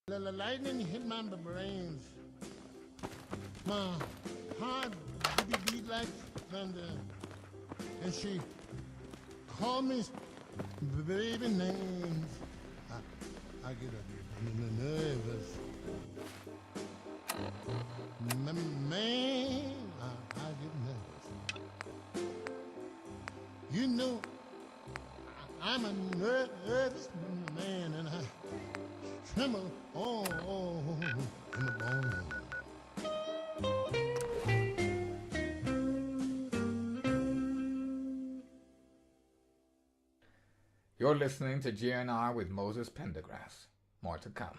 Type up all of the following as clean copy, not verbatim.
The lightning hit my brains. My heart beat like thunder. And she called me baby names. I get nervous. Man, I get nervous. You know, I'm a nervous man, and I tremble all in the bone. You're listening to GNR with Moses Pendergrass. More to come.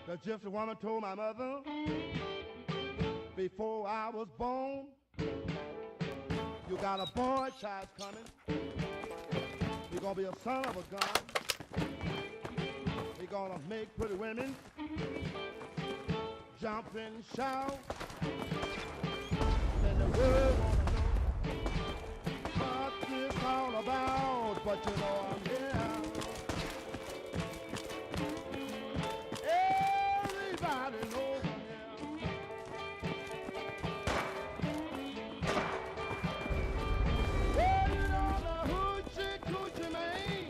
The gypsy woman told my mother before I was born, you got a boy child coming. He's gonna be a son of a gun. He's gonna make pretty women jump and shout. Then the world wanna know what this all about. But you know I'm here. Everybody knows I'm here. Well, you know the hoochie coochie man.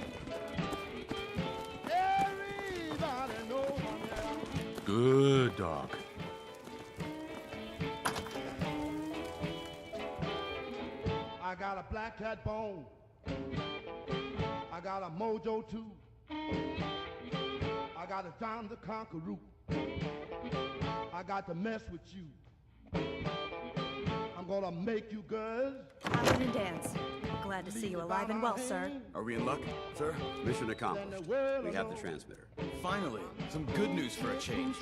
Everybody knows I'm here. Good dog. I got a black cat bone. I got a mojo too. I got a John the Conqueror. I got to mess with you. I'm gonna make you girls. Howard and Dance. Glad to see you alive and well, sir. Are we in luck, sir? Mission accomplished. We have the transmitter. Finally, some good news for a change.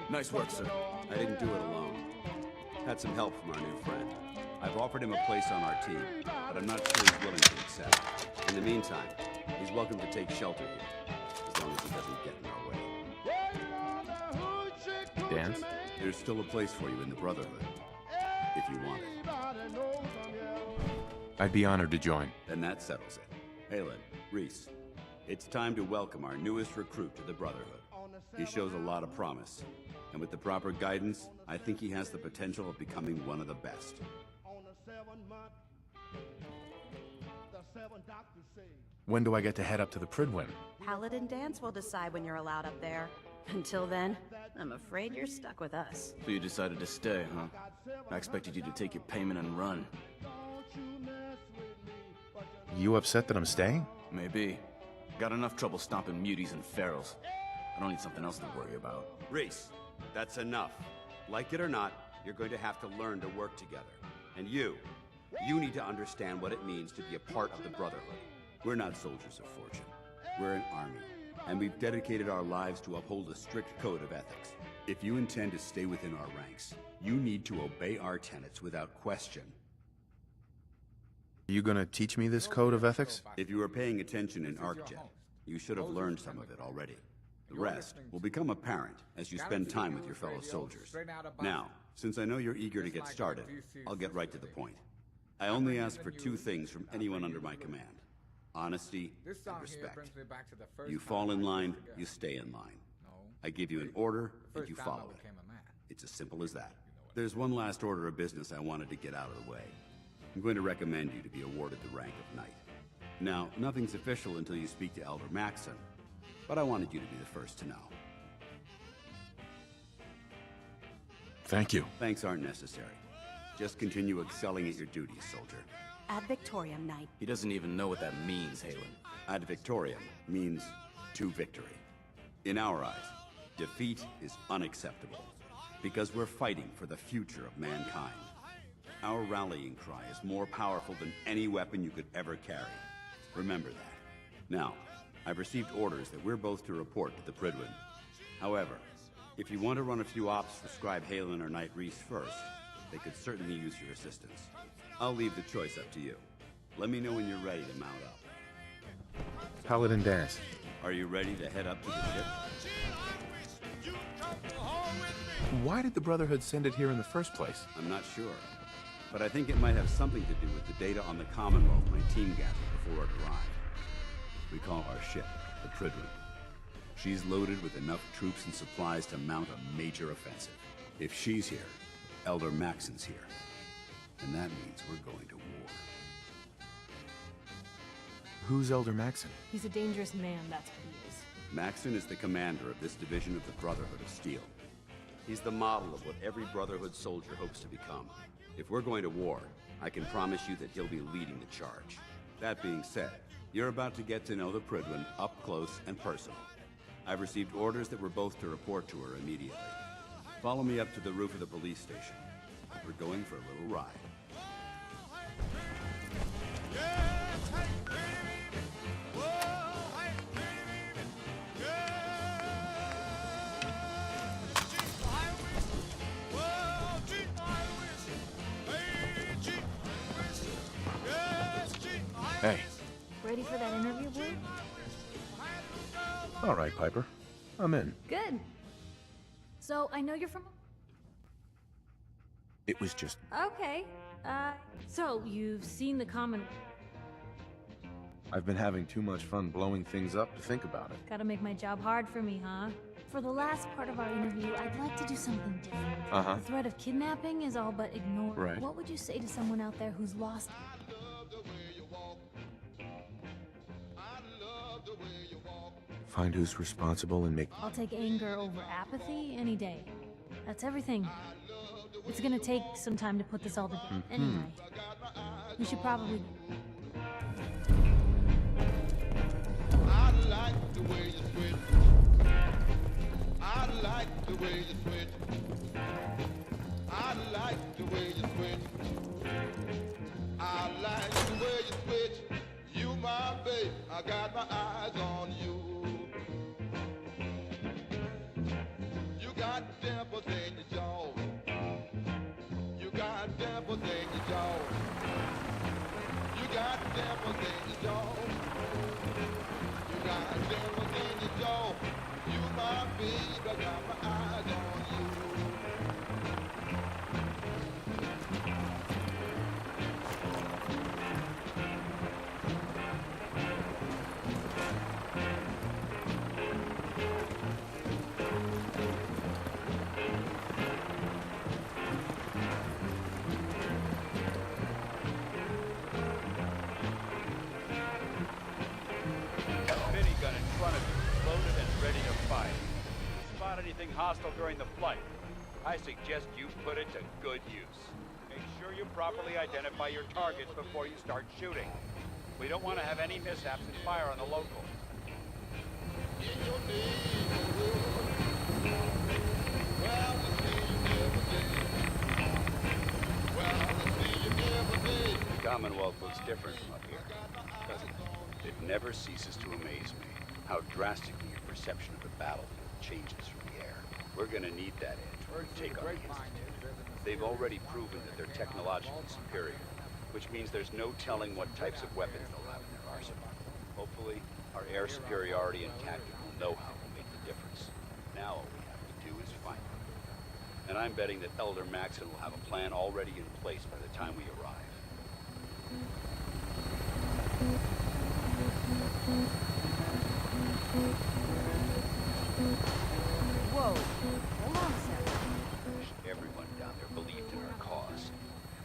Nice work, sir. I didn't do it alone. Had some help from our new friend. I've offered him a place on our team, but I'm not sure he's willing to accept. In the meantime, he's welcome to take shelter here, as long as he doesn't get in our way. Dance? There's still a place for you in the Brotherhood, if you want it. I'd be honored to join. Then that settles it. Halen, Reese, it's time to welcome our newest recruit to the Brotherhood. He shows a lot of promise, and with the proper guidance, I think he has the potential of becoming one of the best. When do I get to head up to the Pridwin? Paladin Dance will decide when you're allowed up there. Until then, I'm afraid you're stuck with us. So you decided to stay, huh? I expected you to take your payment and run. You upset that I'm staying? Maybe. Got enough trouble stomping muties and ferals. I don't need something else to worry about. Reese, that's enough. Like it or not, you're going to have to learn to work together. And you need to understand what it means to be a part of the Brotherhood. We're not soldiers of fortune. We're an army, and we've dedicated our lives to uphold a strict code of ethics. If you intend to stay within our ranks, you need to obey our tenets without question. You gonna teach me this code of ethics? If you were paying attention in ArcJet, you should have learned some of it already. The rest will become apparent as you spend time with your fellow soldiers. Now, since I know you're eager to get started, I'll get right to the point. I only ask for two things from anyone under my command: honesty and respect. You fall in line, you stay in line. I give you an order, and you follow it. It's as simple as that. There's one last order of business I wanted to get out of the way. I'm going to recommend you to be awarded the rank of Knight. Now, nothing's official until you speak to Elder Maxon, but I wanted you to be the first to know. Thank you. Thanks aren't necessary. Just continue excelling at your duties, soldier. Ad Victoriam, Knight. He doesn't even know what that means, Halen. Ad Victoriam means to victory. In our eyes, defeat is unacceptable, because we're fighting for the future of mankind. Our rallying cry is more powerful than any weapon you could ever carry. Remember that. Now, I've received orders that we're both to report to the Pridwin. However, if you want to run a few ops for Scribe Halen or Knight Reese first, they could certainly use your assistance. I'll leave the choice up to you. Let me know when you're ready to mount up. Paladin Dance. Are you ready to head up to the ship? Why did the Brotherhood send it here in the first place? I'm not sure. but I think it might have something to do with the data on the Commonwealth my team gathered before it arrived. We call our ship the Prydwen. She's loaded with enough troops and supplies to mount a major offensive. If she's here, Elder Maxon's here. And that means we're going to war. Who's Elder Maxon? He's a dangerous man, that's what he is. Maxon is the commander of this division of the Brotherhood of Steel. He's the model of what every Brotherhood soldier hopes to become. If we're going to war, I can promise you that he'll be leading the charge. That being said, you're about to get to know the Prydwen up close and personal. I've received orders that we're both to report to her immediately. Follow me up to the roof of the police station. We're going for a little ride. Hey. Ready for that interview, Blue? All right, Piper. I'm in. Good. So, I know you're from... It was just... Okay. So, you've seen the common... I've been having too much fun blowing things up to think about it. Gotta make my job hard for me, huh? For the last part of our interview, I'd like to do something different. Uh-huh. The threat of kidnapping is all but ignored. Right. What would you say to someone out there who's lost... Find who's responsible and make... I'll take anger over apathy any day. That's everything. It's gonna take some time to put this all together. Anyway, we should probably... I like the way you switch. I like the way you switch. I like the way you switch. I like the way you switch. You my babe, I got my eyes on you. You got dimples in your jaw. You got dimples in your jaw. You got dimples in your jaw. You got dimples in your jaw. You my babe, I got my eyes on you. Minigun in front of you, loaded and ready to fire. Spot anything hostile during the flight, I suggest you put it to good use. Make sure you properly identify your targets before you start shooting. We don't want to have any mishaps and fire on the local. The Commonwealth looks different from up here, doesn't it? It never ceases to amaze me how drastically your perception of the battlefield changes from the air. We're gonna need that edge when we take on the Institute. They've already proven that they're technologically superior, which means there's no telling what types of weapons they'll have in their arsenal. Hopefully, our air superiority and tactical know-how will make the difference. Now all we have to do is find them. And I'm betting that Elder Maxon will have a plan already in place by the time we arrive. Whoa, hold on a second. Everyone down there believed in our cause,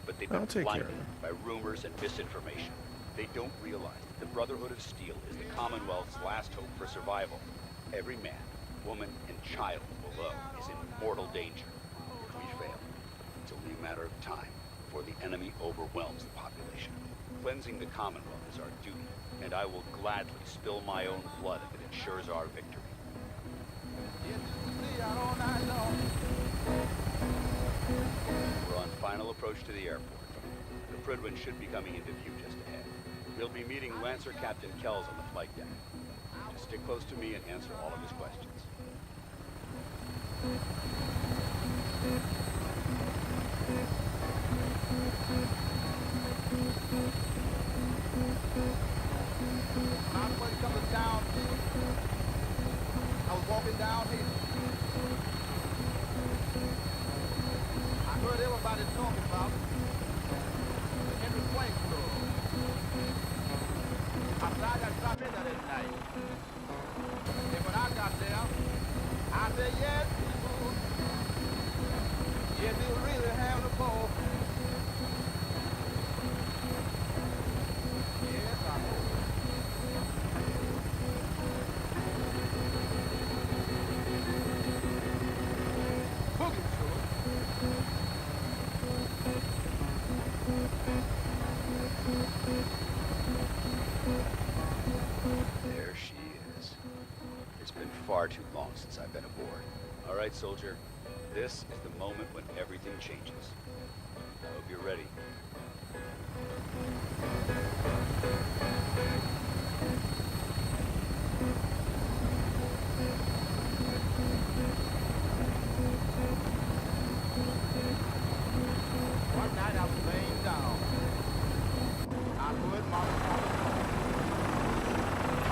but they've I'll been take care blinded of them. by rumors and misinformation. They don't realize that the Brotherhood of Steel is the Commonwealth's last hope for survival. Every man, woman, and child below is in mortal danger. If we fail, it's only a matter of time before the enemy overwhelms the population. Cleansing the Commonwealth is our duty, and I will gladly spill my own blood if it ensures our victory. We're on final approach to the airport. The Prydwen should be coming into view just ahead. We'll be meeting Lancer Captain Kells on the flight deck. Just stick close to me and answer all of his questions. I was coming down. I was walking down here. I heard everybody talking about it. that night. And when I got there, I said, yes, people. Yes, they were really having a ball. Yes, I know. Boogie, sure. There she is. It's been far too long since I've been aboard. All right, soldier. This is the moment when everything changes. I hope you're ready. One night I was laying down. I heard Mama calling.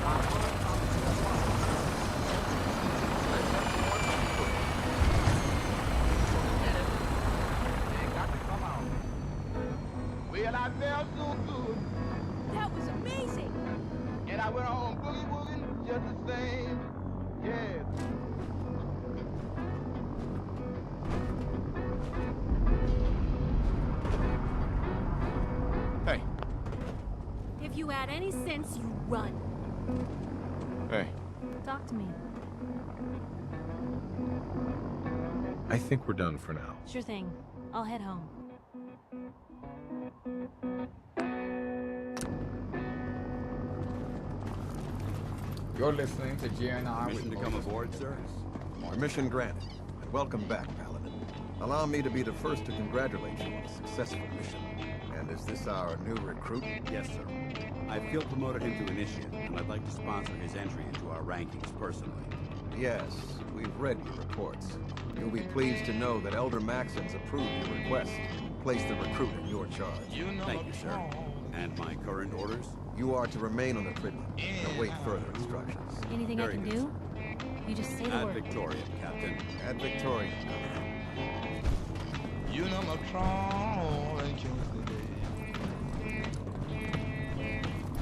I heard Mama calling. They got to come out. Well, I felt so good. That was amazing! And I went on boogie wooging just the same. Yeah. Hey, If you had any sense, you run. Hey, Talk to me. I think we're done for now. Sure thing. I'll head home. You're listening to GNR Permission with to come Moses aboard, sir? Pendergrass. Permission granted, and welcome back, Paladin. Allow me to be the first to congratulate you on a successful mission. And is this our new recruit? Yes, sir. I feel promoted him to initiate, and I'd like to sponsor his entry into our rankings personally. Yes, we've read your reports. You'll be pleased to know that Elder Maxon's approved your request. Place the recruit in your charge. Thank you, sir. And my current orders? You are to remain on the Trident and await further instructions. Anything Very I can good. do? You just say the Ad word. Victoriam, Captain. Ad Victoriam. You know my crawl and kill the day.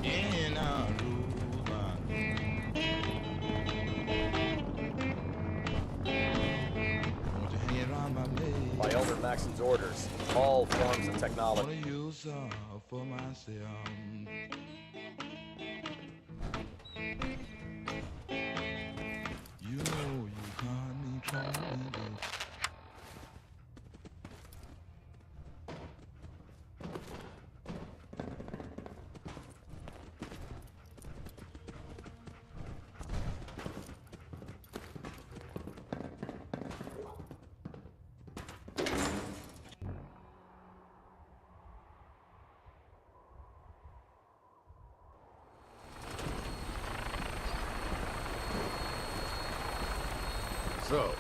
In Aruba. Want to hang around my leg. By Elder Maxon's orders, all forms of Wanna technology. use for myself. You know you got me crawling. So,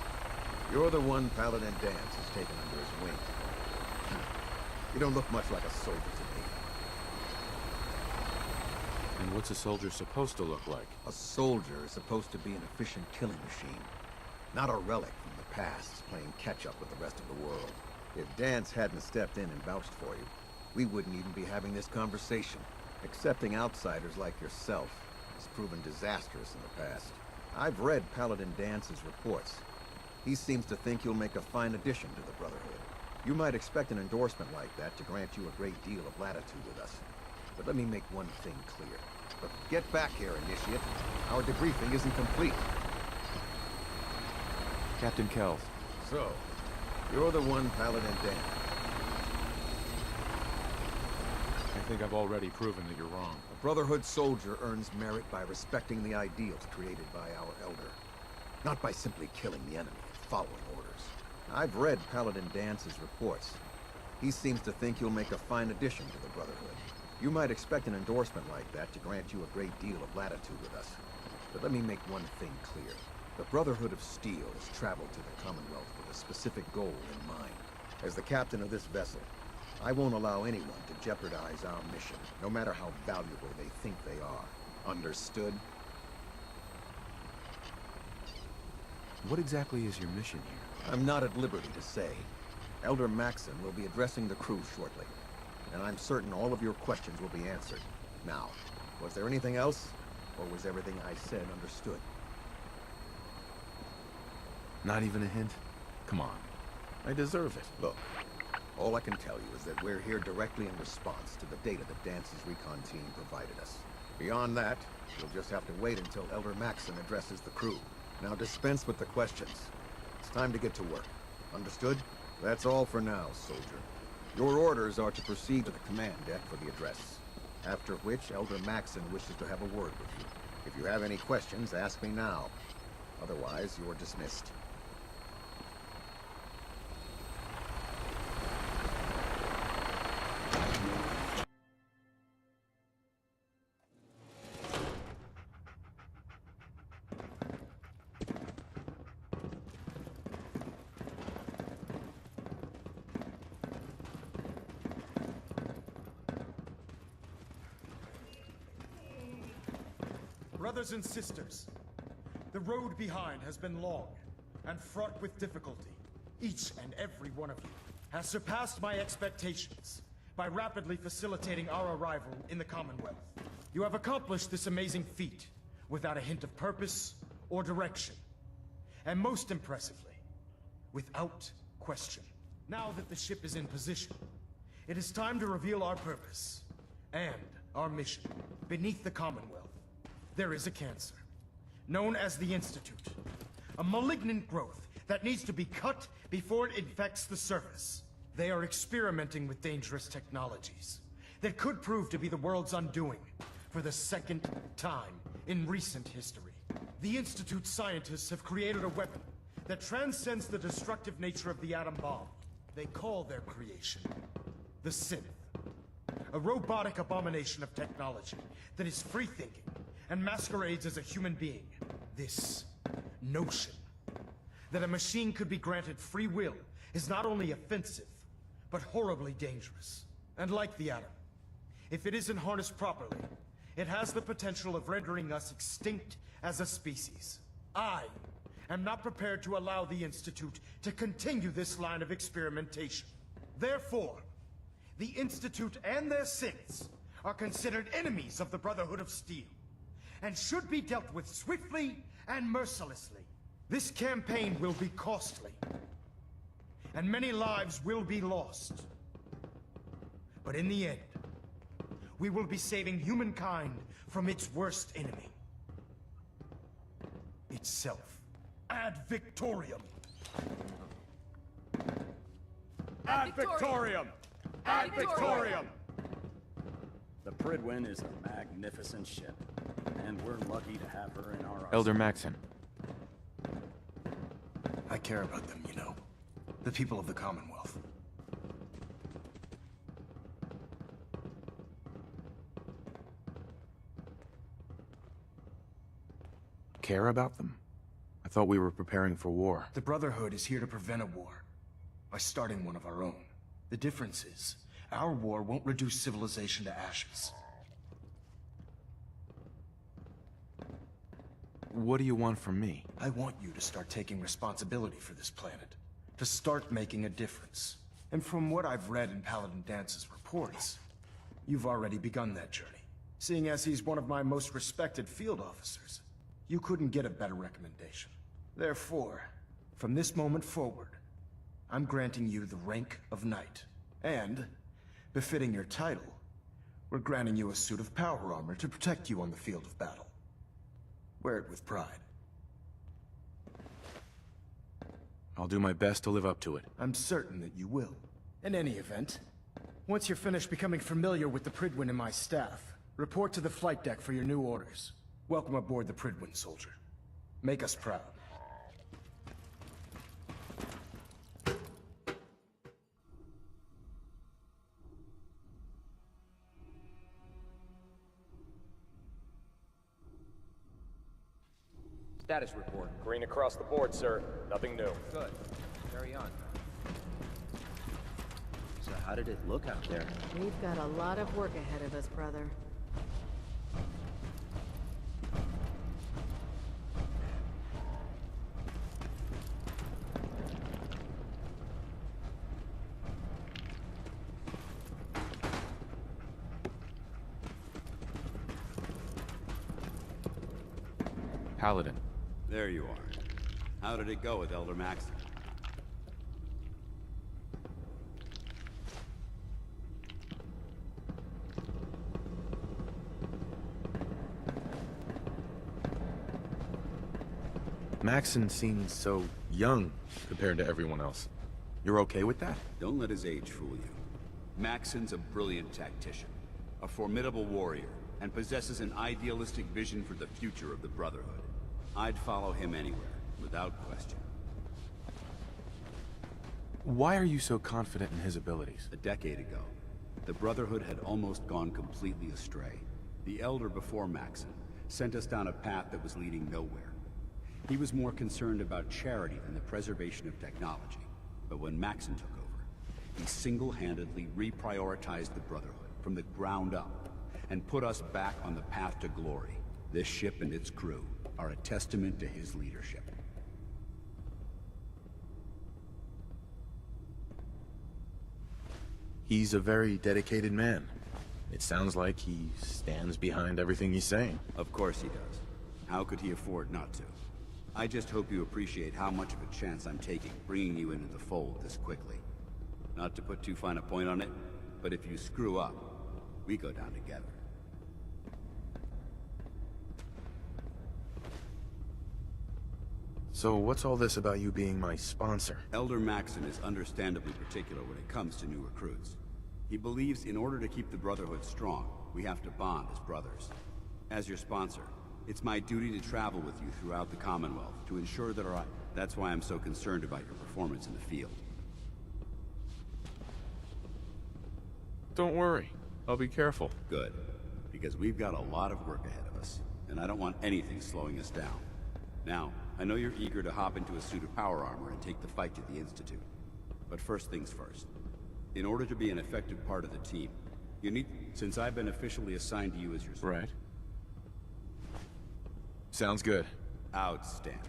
you're the one Paladin Dance has taken under his wing. You don't look much like a soldier to me. And what's a soldier supposed to look like? A soldier is supposed to be an efficient killing machine, not a relic from the past playing catch-up with the rest of the world. If Dance hadn't stepped in and vouched for you, we wouldn't even be having this conversation. Accepting outsiders like yourself has proven disastrous in the past. I've read Paladin Dance's reports. He seems to think you'll make a fine addition to the Brotherhood. You might expect an endorsement like that to grant you a great deal of latitude with us. But let me make one thing clear. But get back here, Initiate. Our debriefing isn't complete. Captain Kells. So, you're the one Paladin Dance. I think I've already proven that you're wrong. A Brotherhood soldier earns merit by respecting the ideals created by our Elder, not by simply killing the enemy and following orders. I've read Paladin Dance's reports. He seems to think you'll make a fine addition to the Brotherhood. You might expect an endorsement like that to grant you a great deal of latitude with us. But let me make one thing clear. The Brotherhood of Steel has traveled to the Commonwealth with a specific goal in mind. As the captain of this vessel, I won't allow anyone to jeopardize our mission, no matter how valuable they think they are. Understood? What exactly is your mission here? I'm not at liberty to say. Elder Maxon will be addressing the crew shortly, and I'm certain all of your questions will be answered. Now, was there anything else? Or was everything I said understood? Not even a hint? Come on. I deserve it. Look, all I can tell you is that we're here directly in response to the data that Dance's recon team provided us. Beyond that, you'll just have to wait until Elder Maxson addresses the crew. Now dispense with the questions. It's time to get to work. Understood? That's all for now, soldier. Your orders are to proceed to the command deck for the address. After which, Elder Maxson wishes to have a word with you. If you have any questions, ask me now. Otherwise, you're dismissed. Brothers and sisters, the road behind has been long and fraught with difficulty. Each and every one of you has surpassed my expectations by rapidly facilitating our arrival in the Commonwealth. You have accomplished this amazing feat without a hint of purpose or direction. And most impressively, without question. Now that the ship is in position, it is time to reveal our purpose and our mission. Beneath the Commonwealth, there is a cancer, known as the Institute. A malignant growth that needs to be cut before it infects the surface. They are experimenting with dangerous technologies that could prove to be the world's undoing for the second time in recent history. The Institute scientists have created a weapon that transcends the destructive nature of the atom bomb. They call their creation the Synth. A robotic abomination of technology that is free-thinking and masquerades as a human being. This notion that a machine could be granted free will is not only offensive, but horribly dangerous. And like the atom, if it isn't harnessed properly, it has the potential of rendering us extinct as a species. I am not prepared to allow the Institute to continue this line of experimentation. Therefore, the Institute and their synths are considered enemies of the Brotherhood of Steel, and should be dealt with swiftly and mercilessly. This campaign will be costly, and many lives will be lost. But in the end, we will be saving humankind from its worst enemy. Itself. Ad Victoriam! Ad Victoriam! Ad Victoriam! The Pridwin is a magnificent ship, and we're lucky to have her in our arsenal. Elder Maxson. I care about them, you know. The people of the Commonwealth. Care about them? I thought we were preparing for war. The Brotherhood is here to prevent a war by starting one of our own. The difference is, our war won't reduce civilization to ashes. What do you want from me? I want you to start taking responsibility for this planet. To start making a difference. And from what I've read in Paladin Dance's reports, you've already begun that journey. Seeing as he's one of my most respected field officers, you couldn't get a better recommendation. Therefore, from this moment forward, I'm granting you the rank of Knight. And, befitting your title, we're granting you a suit of power armor to protect you on the field of battle. Wear it with pride. I'll do my best to live up to it. I'm certain that you will. In any event, once you're finished becoming familiar with the Pridwin and my staff, report to the flight deck for your new orders. Welcome aboard the Pridwin, soldier. Make us proud. Status report. Green across the board, sir. Nothing new. Good. Carry on. So how did it look out there? We've got a lot of work ahead of us, brother. Paladin. There you are. How did it go with Elder Maxon? Maxon seems so young compared to everyone else. You're okay with that? Don't let his age fool you. Maxon's a brilliant tactician, a formidable warrior, and possesses an idealistic vision for the future of the Brotherhood. I'd follow him anywhere, without question. Why are you so confident in his abilities? A decade ago, the Brotherhood had almost gone completely astray. The Elder before Maxon sent us down a path that was leading nowhere. He was more concerned about charity than the preservation of technology. But when Maxon took over, he single-handedly reprioritized the Brotherhood from the ground up and put us back on the path to glory. This ship and its crew are a testament to his leadership. He's a very dedicated man. It sounds like he stands behind everything he's saying. Of course he does. How could he afford not to? I just hope you appreciate how much of a chance I'm taking bringing you into the fold this quickly. Not to put too fine a point on it, but if you screw up, we go down together. So what's all this about you being my sponsor? Elder Maxon is understandably particular when it comes to new recruits. He believes in order to keep the Brotherhood strong, we have to bond as brothers. As your sponsor, it's my duty to travel with you throughout the Commonwealth to ensure that that's why I'm so concerned about your performance in the field. Don't worry. I'll be careful. Good. Because we've got a lot of work ahead of us, and I don't want anything slowing us down. Now, I know you're eager to hop into a suit of power armor and take the fight to the Institute. But first things first. In order to be an effective part of the team, you need... Since I've been officially assigned to you as your... Right. Sounds good. Outstanding.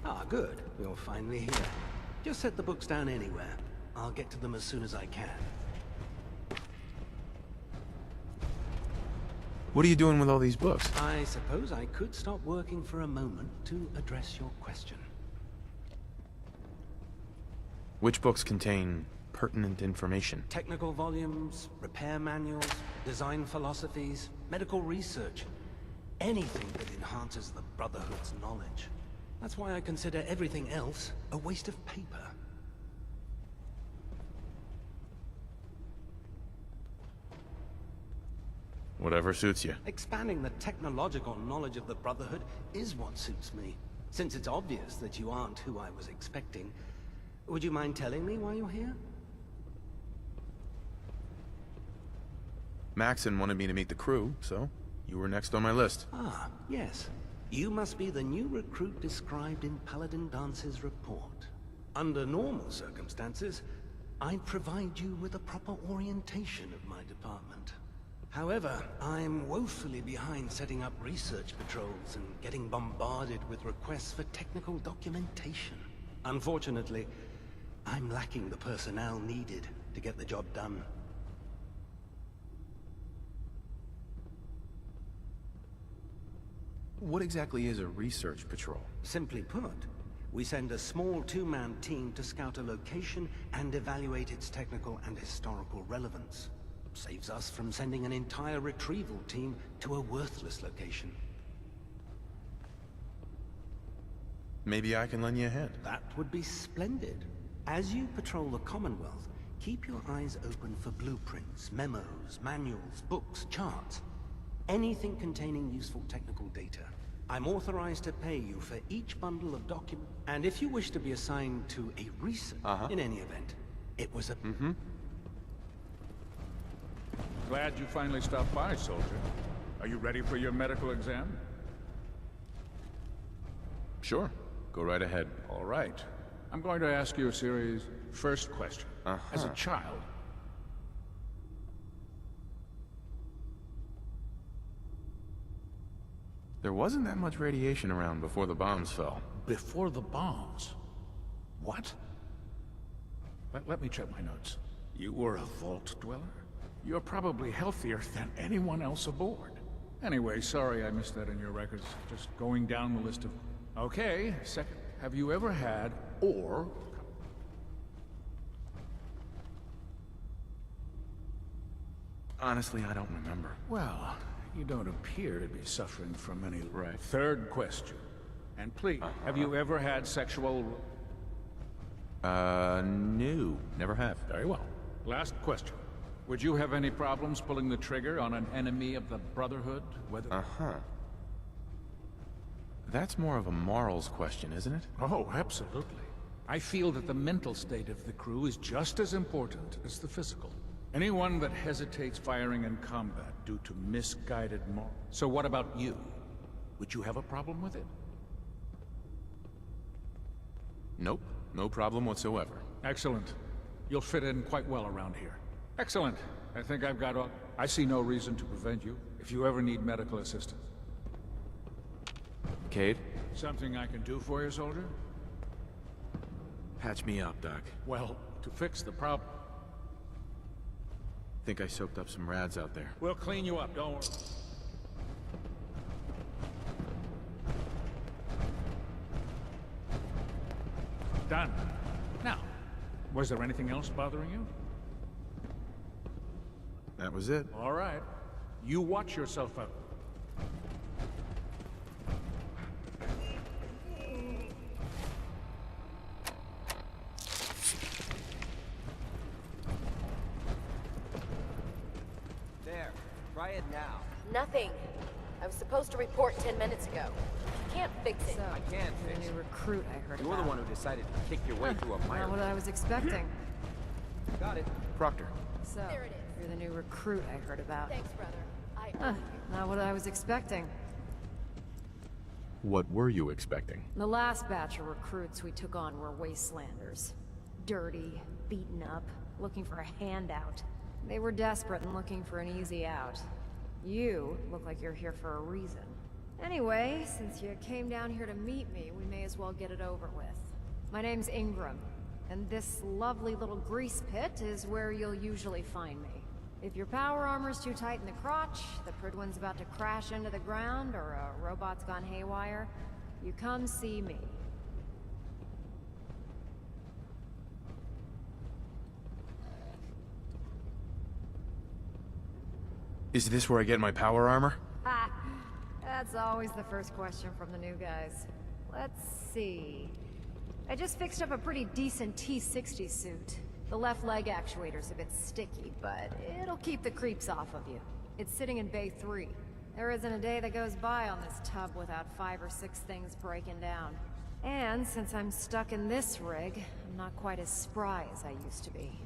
Ah, good. You're finally here. Just set the books down anywhere. I'll get to them as soon as I can. What are you doing with all these books? I suppose I could stop working for a moment to address your question. Which books contain pertinent information? Technical volumes, repair manuals, design philosophies, medical research. Anything that enhances the Brotherhood's knowledge. That's why I consider everything else a waste of paper. Whatever suits you. Expanding the technological knowledge of the Brotherhood is what suits me. Since it's obvious that you aren't who I was expecting, would you mind telling me why you're here? Maxon wanted me to meet the crew, so you were next on my list. Ah, yes. You must be the new recruit described in Paladin Dance's report. Under normal circumstances, I'd provide you with a proper orientation of my department. However, I'm woefully behind setting up research patrols and getting bombarded with requests for technical documentation. Unfortunately, I'm lacking the personnel needed to get the job done. What exactly is a research patrol? Simply put, we send a small two-man team to scout a location and evaluate its technical and historical relevance. Saves us from sending an entire retrieval team to a worthless location. Maybe I can lend you a hand. That would be splendid. As you patrol the Commonwealth, keep your eyes open for blueprints, memos, manuals, books, charts. Anything containing useful technical data. I'm authorized to pay you for each bundle of documents. And if you wish to be assigned to a recent, in any event, it was a... Glad you finally stopped by, soldier. Are you ready for your medical exam? Sure. Go right ahead. All right. I'm going to ask you a series. First question. As a child, there wasn't that much radiation around before the bombs fell. before the bombs. What? Let me check my notes. You were a vault dweller? You're probably healthier than anyone else aboard. Anyway, sorry I missed that in your records. Just going down the list of... Okay, second. Have you ever had, or... Honestly, I don't remember. Well, you don't appear to be suffering from any... Right. Third question. And please, have you ever had sexual... No. Never have. Very well. Last question. Would you have any problems pulling the trigger on an enemy of the Brotherhood? Whether... That's more of a morals question, isn't it? Oh, absolutely. I feel that the mental state of the crew is just as important as the physical. Anyone that hesitates firing in combat due to misguided morals. So what about you? Would you have a problem with it? Nope. No problem whatsoever. Excellent. You'll fit in quite well around here. Excellent. I think I've got all... I see no reason to prevent you if you ever need medical assistance. Cade? Something I can do for you, soldier? Patch me up, Doc. Well, to fix the problem... Think I soaked up some rads out there. We'll clean you up, don't worry. Done. Now, was there anything else bothering you? That was it. All right. You watch yourself out. There. Try it now. Nothing. I was supposed to report 10 minutes ago. Can't fix it. So, I can't you're fix the it. new recruit I heard You're about. the one who decided to kick your way through a mire. Not what I was expecting. Got it. Proctor. So, There it is. you're the new recruit I heard about. Thanks, brother. I Not what I was expecting. What were you expecting? The last batch of recruits we took on were wastelanders. Dirty, beaten up, looking for a handout. They were desperate and looking for an easy out. You look like you're here for a reason. Anyway, since you came down here to meet me, we may as well get it over with. My name's Ingram, and this lovely little grease pit is where you'll usually find me. If your power armor's too tight in the crotch, the Pridwin's about to crash into the ground, or a robot's gone haywire, you come see me. Is this where I get my power armor? Ha! That's always the first question from the new guys. Let's see... I just fixed up a pretty decent T-60 suit. The left leg actuator's a bit sticky, but it'll keep the creeps off of you. It's sitting in Bay 3. There isn't a day that goes by on this tub without 5 or 6 things breaking down. And since I'm stuck in this rig, I'm not quite as spry as I used to be.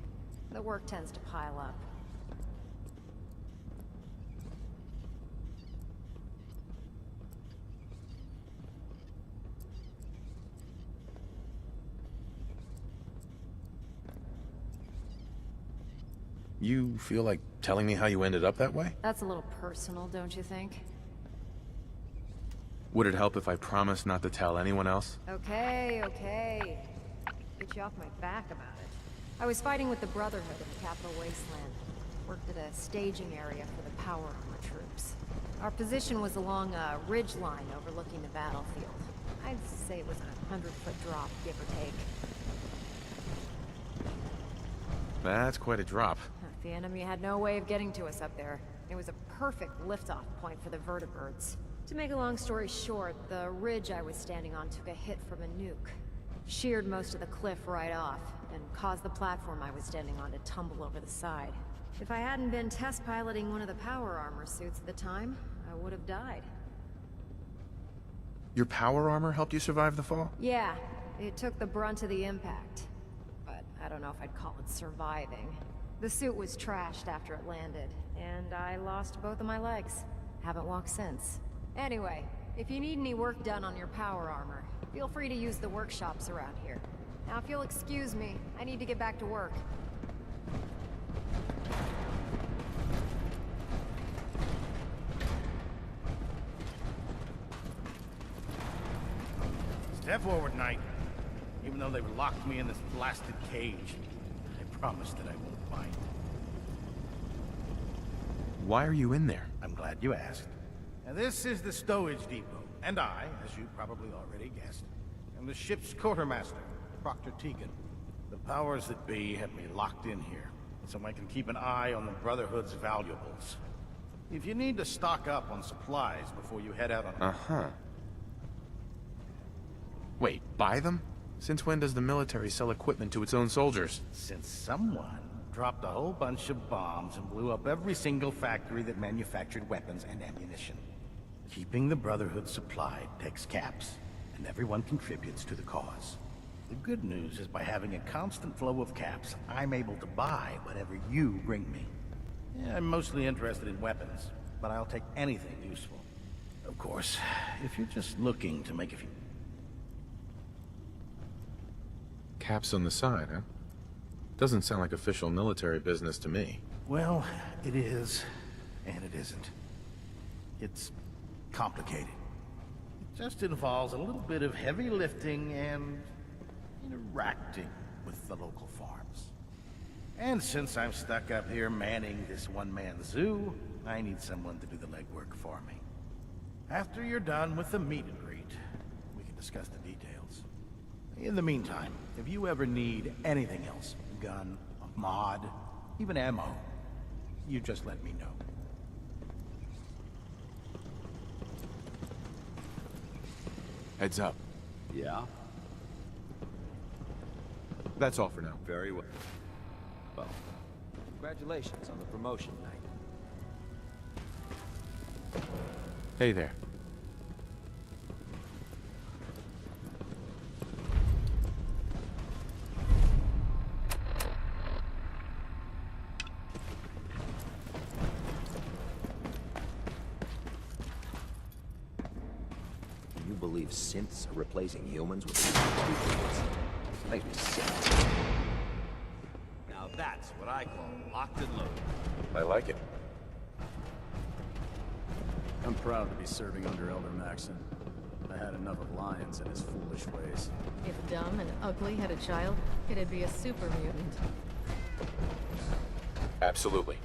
The work tends to pile up. You feel like telling me how you ended up that way? That's a little personal, don't you think? Would it help if I promised not to tell anyone else? Okay, okay. Get you off my back about it. I was fighting with the Brotherhood in the Capital Wasteland. Worked at a staging area for the power armor troops. Our position was along a ridge line overlooking the battlefield. I'd say it was a 100-foot drop, give or take. That's quite a drop. The enemy had no way of getting to us up there. It was a perfect liftoff point for the vertibirds. To make a long story short, the ridge I was standing on took a hit from a nuke. Sheared most of the cliff right off, and caused the platform I was standing on to tumble over the side. If I hadn't been test piloting one of the power armor suits at the time, I would have died. Your power armor helped you survive the fall? Yeah, it took the brunt of the impact. But I don't know if I'd call it surviving. The suit was trashed after it landed, and I lost both of my legs. Haven't walked since. Anyway, if you need any work done on your power armor, feel free to use the workshops around here. Now, if you'll excuse me, I need to get back to work. Step forward, Knight. Even though they've locked me in this blasted cage, I promise that I won't bite. Why are you in there? I'm glad you asked. Now, this is the stowage depot, and I, as you probably already guessed, am the ship's quartermaster, Proctor Tegan. The powers that be have me locked in here, so I can keep an eye on the Brotherhood's valuables. If you need to stock up on supplies before you head out on... Uh-huh. Wait, buy them? Since when does the military sell equipment to its own soldiers? Since someone dropped a whole bunch of bombs and blew up every single factory that manufactured weapons and ammunition. Keeping the Brotherhood supplied takes caps, and everyone contributes to the cause. The good news is by having a constant flow of caps, I'm able to buy whatever you bring me. Yeah, I'm mostly interested in weapons, but I'll take anything useful. Of course, if you're just looking to make a few... Caps on the side, huh? Doesn't sound like official military business to me. Well, it is, and it isn't. It's complicated. It just involves a little bit of heavy lifting and interacting with the local farms. And since I'm stuck up here manning this one-man zoo, I need someone to do the legwork for me. After you're done with the meet and greet, we can discuss the details. In the meantime, if you ever need anything else, a gun, a mod, even ammo, you just let me know. Heads up. Yeah? That's all for now. Very well. Well, Congratulations on the promotion, Knight. Hey there. You believe synths are replacing humans with computers? Makes me sick. Now that's what I call locked and loaded. I like it. I'm proud to be serving under Elder Maxon. I had enough of Lyons and his foolish ways. If dumb and ugly had a child, it'd be a super mutant. Absolutely.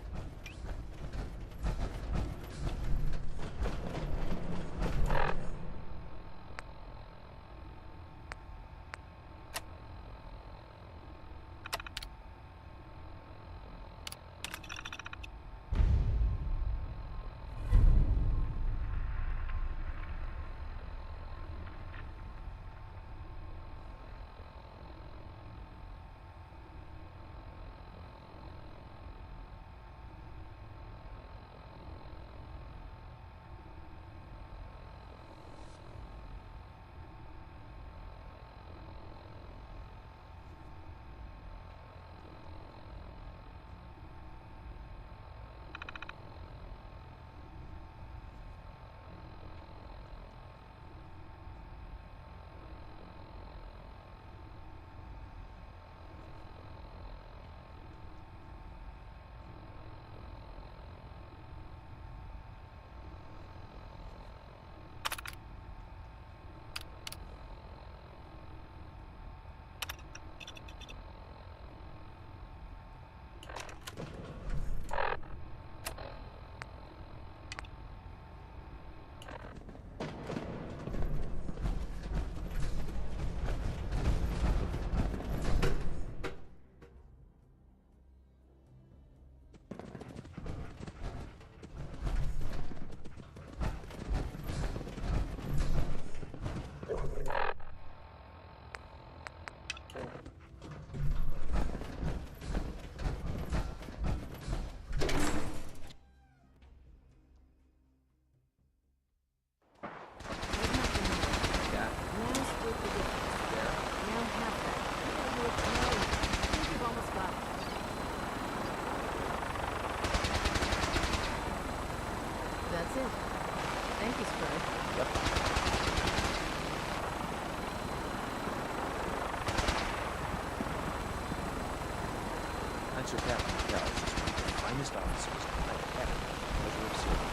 Sir Captain Dallas is one of the finest officers I have had the pleasure of serving.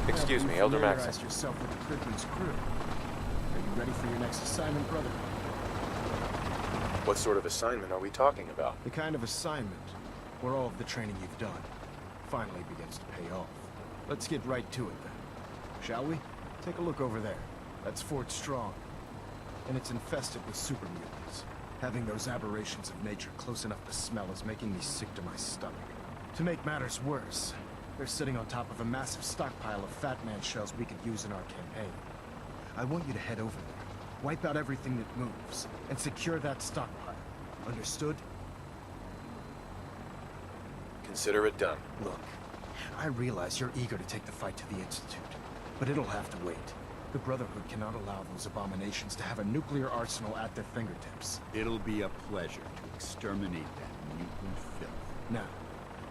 Excuse me, Elder Maxon. Familiarize yourself with the Pridman's crew. Are you ready for your next assignment, brother? What sort of assignment are we talking about? The kind of assignment where all of the training you've done finally begins to pay off. Let's get right to it then. Shall we? Take a look over there. That's Fort Strong. And it's infested with super mutants. Having those aberrations of nature close enough to smell is making me sick to my stomach. To make matters worse, they're sitting on top of a massive stockpile of Fat Man shells we could use in our campaign. I want you to head over there, wipe out everything that moves, and secure that stockpile. Understood? Consider it done. Look, I realize you're eager to take the fight to the Institute, but it'll have to wait. The Brotherhood cannot allow those abominations to have a nuclear arsenal at their fingertips. It'll be a pleasure to exterminate that mutant filth. Now,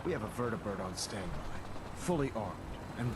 we have a vertibird on standby, fully armed, and...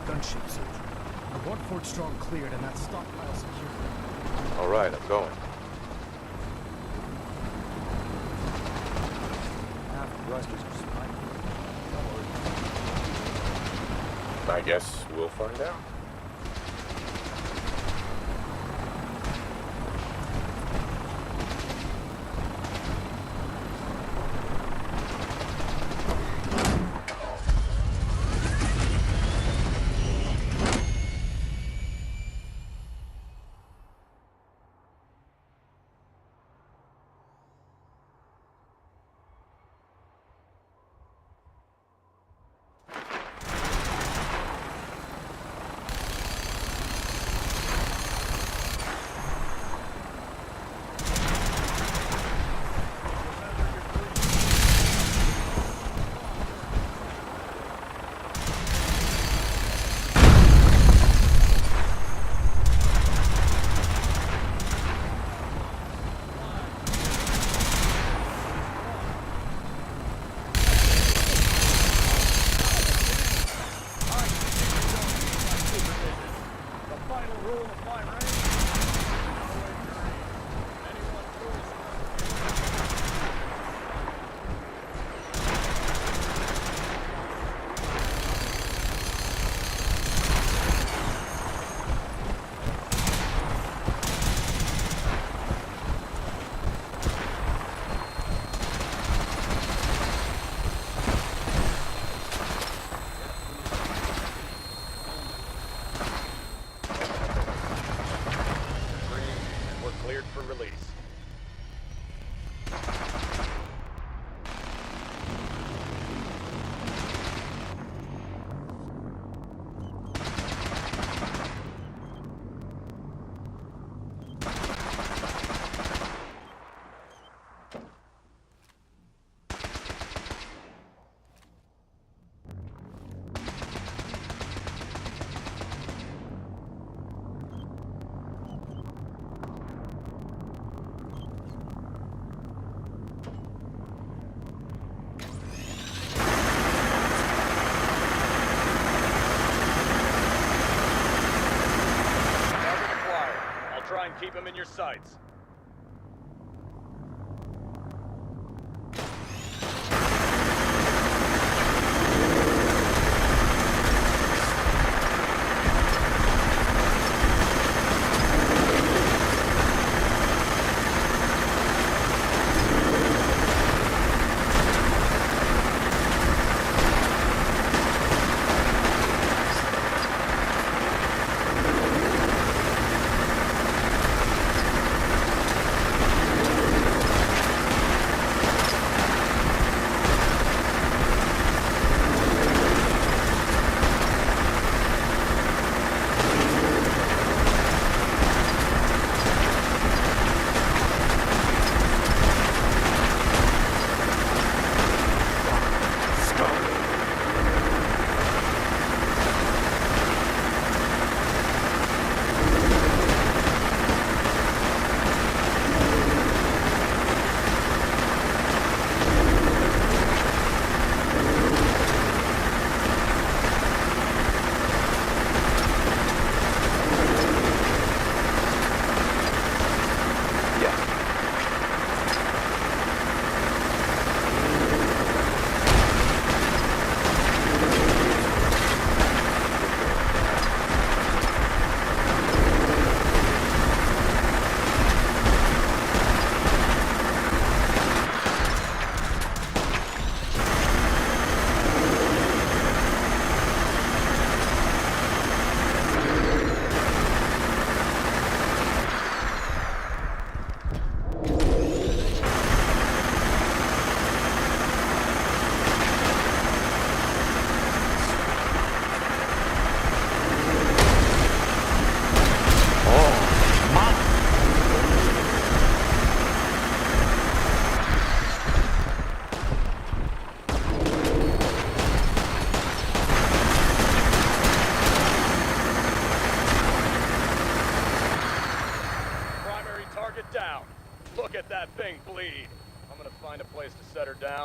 Gunship, soldier. I want Fort Strong cleared and that stockpile secured. All right, I'm going. Thrusters are spiked. I guess we'll find out. try and keep him in your sights.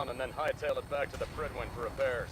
And then hightail it back to the Pridwin for repairs.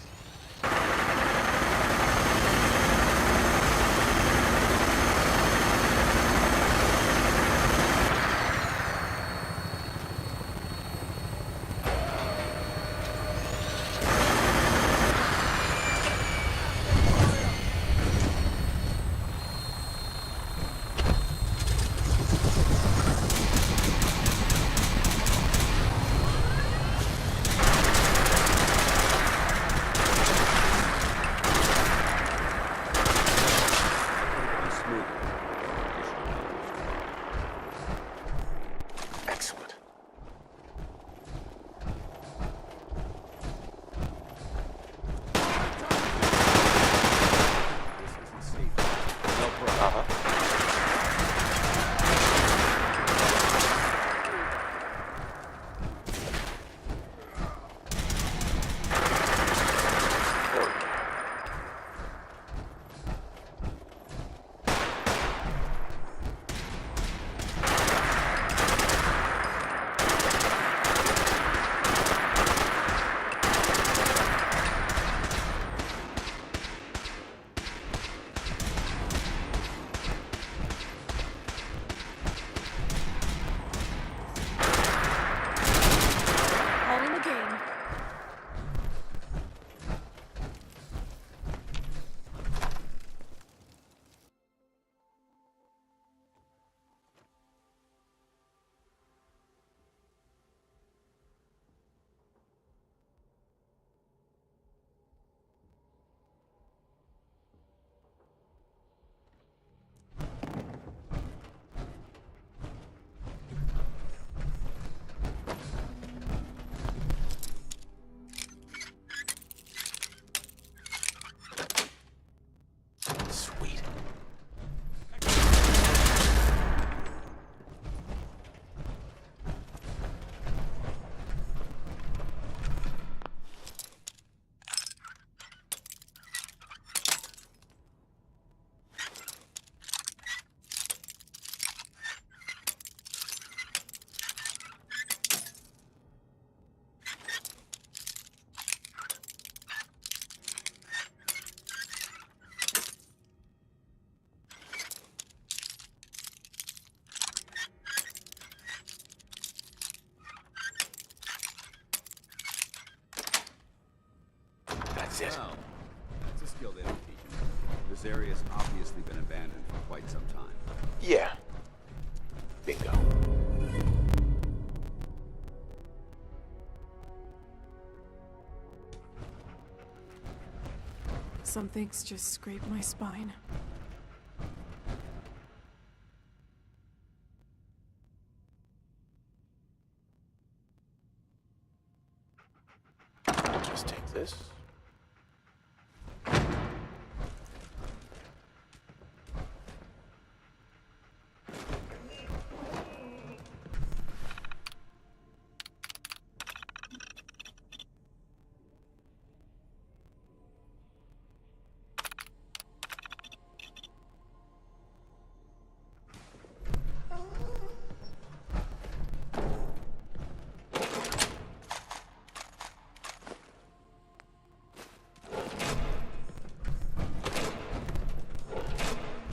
is it? Well, that's a skill they don't teach you. This area's obviously been abandoned for quite some time. Yeah. Bingo. Some things just scrape my spine. Just take this.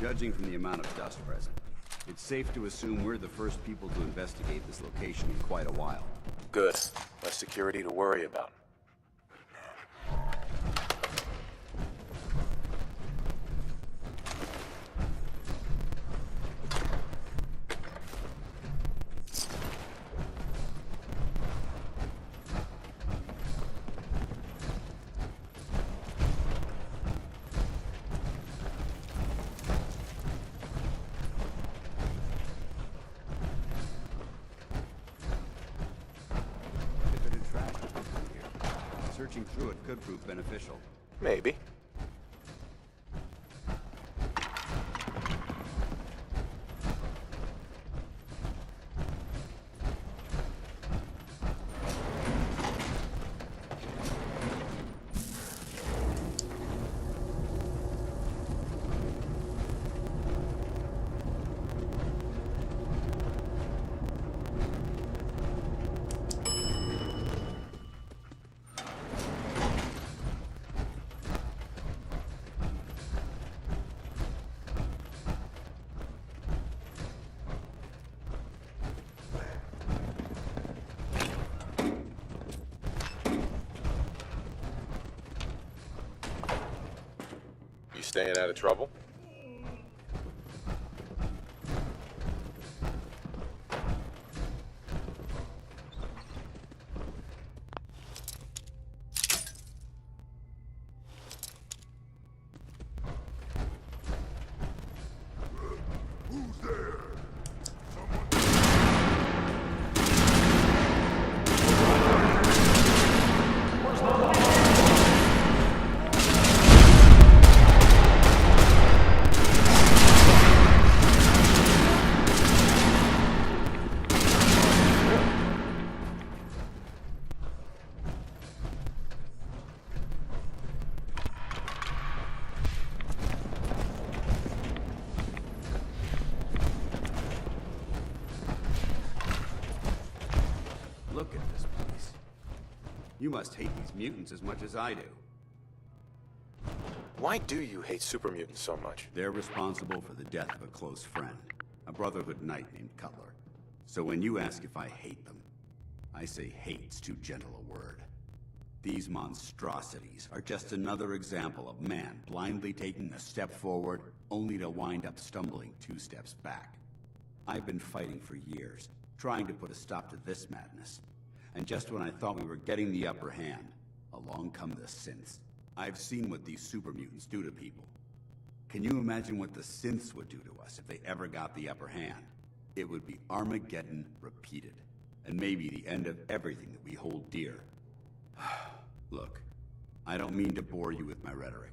Judging from the amount of dust present, it's safe to assume we're the first people to investigate this location in quite a while. Good. Less security to worry about. Searching through it could prove beneficial. Maybe. Staying out of trouble? Who's there? Look at this place. You must hate these mutants as much as I do. Why do you hate super mutants so much? They're responsible for the death of a close friend, a Brotherhood knight named Cutler. So when you ask if I hate them, I say hate's too gentle a word. These monstrosities are just another example of man blindly taking a step forward, only to wind up stumbling 2 steps back. I've been fighting for years, trying to put a stop to this madness. And just when I thought we were getting the upper hand, along come the synths. I've seen what these super mutants do to people. Can you imagine what the synths would do to us if they ever got the upper hand? It would be Armageddon repeated, and maybe the end of everything that we hold dear. Look, I don't mean to bore you with my rhetoric.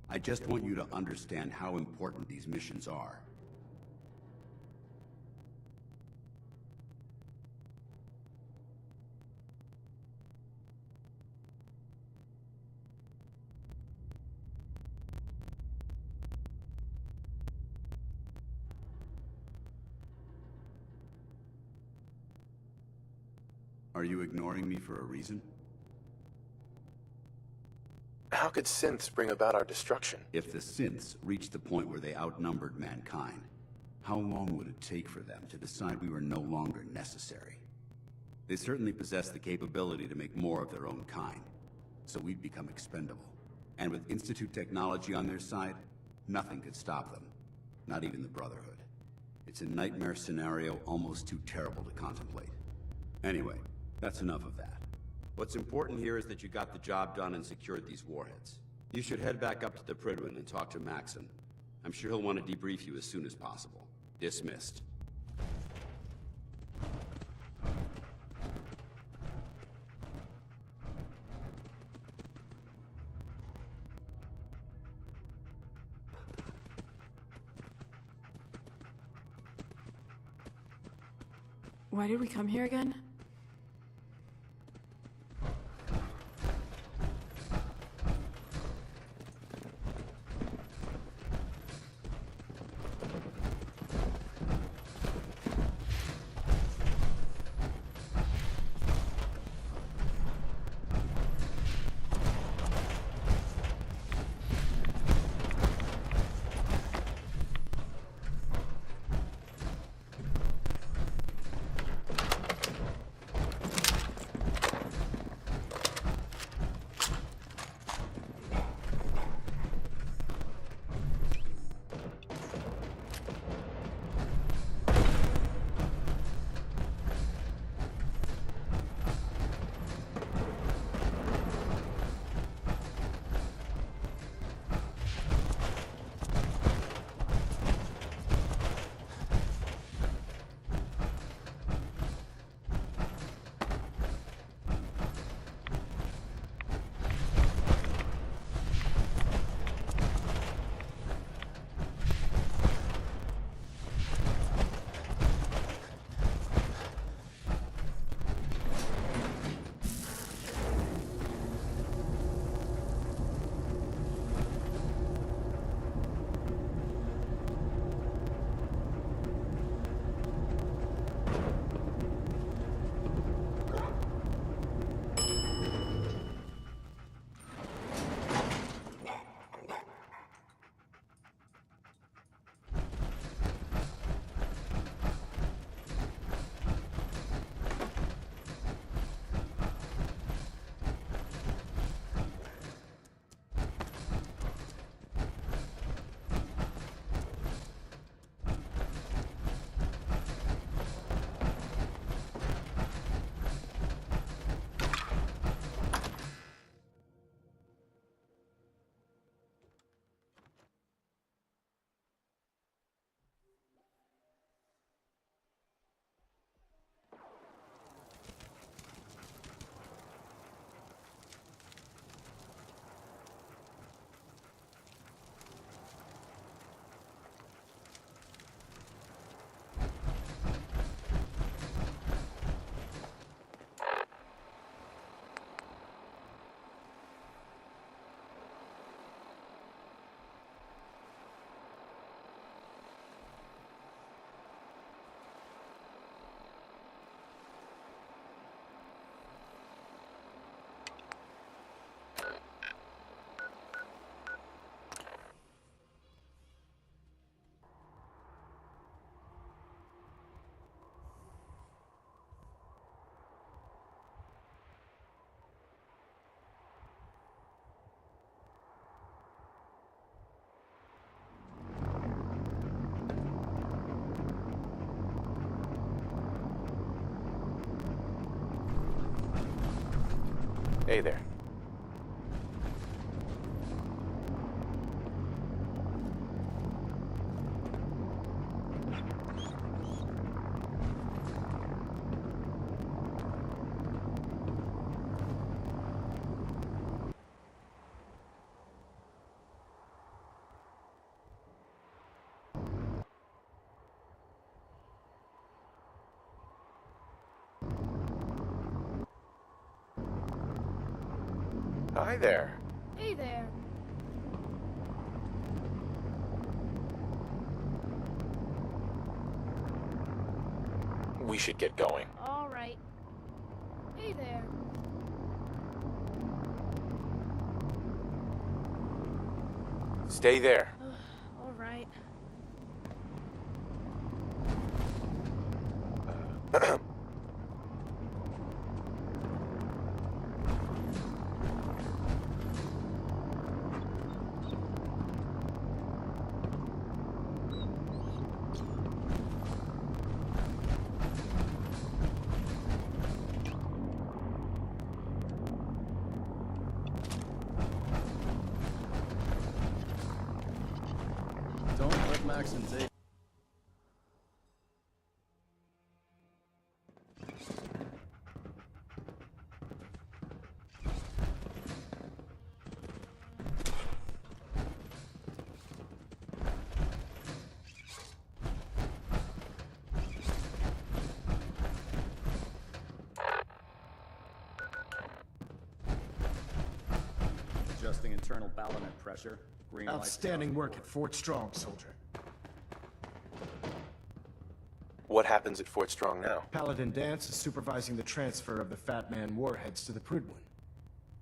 I just want you to understand how important these missions are. Are you ignoring me for a reason? How could synths bring about our destruction? If the synths reached the point where they outnumbered mankind, how long would it take for them to decide we were no longer necessary? They certainly possess the capability to make more of their own kind, so we'd become expendable. And with Institute technology on their side, nothing could stop them. Not even the Brotherhood. It's a nightmare scenario almost too terrible to contemplate. Anyway, that's enough of that. What's important here is that you got the job done and secured these warheads. You should head back up to the Prydwen and talk to Maxon. I'm sure he'll want to debrief you as soon as possible. Dismissed. Why did we come here again? Hey there. Hi there. Hey there. We should get going. All right. Hey there. Stay there. All right. Maxon's age. Adjusting internal baronet pressure. Green light. Outstanding work at Fort Strong, soldier. What happens at Fort Strong now? Paladin Dance is supervising the transfer of the Fat Man warheads to the Prydwen.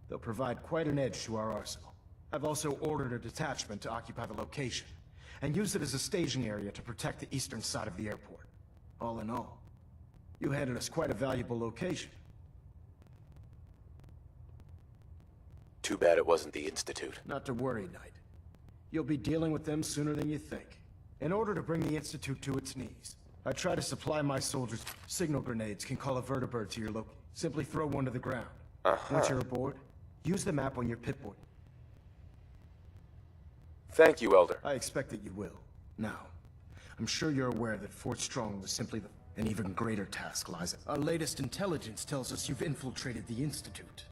They'll provide quite an edge to our arsenal. I've also ordered a detachment to occupy the location, and use it as a staging area to protect the eastern side of the airport. All in all, you handed us quite a valuable location. Too bad it wasn't the Institute. Not to worry, Knight. You'll be dealing with them sooner than you think. In order to bring the Institute to its knees, I try to supply my soldiers. Signal grenades can call a vertibird to your location. Simply throw one to the ground. Once you're aboard, use the map on your pipboard. Thank you, Elder. I expect that you will. Now, I'm sure you're aware that Fort Strong was simply an even greater task lies at. Our latest intelligence tells us you've infiltrated the Institute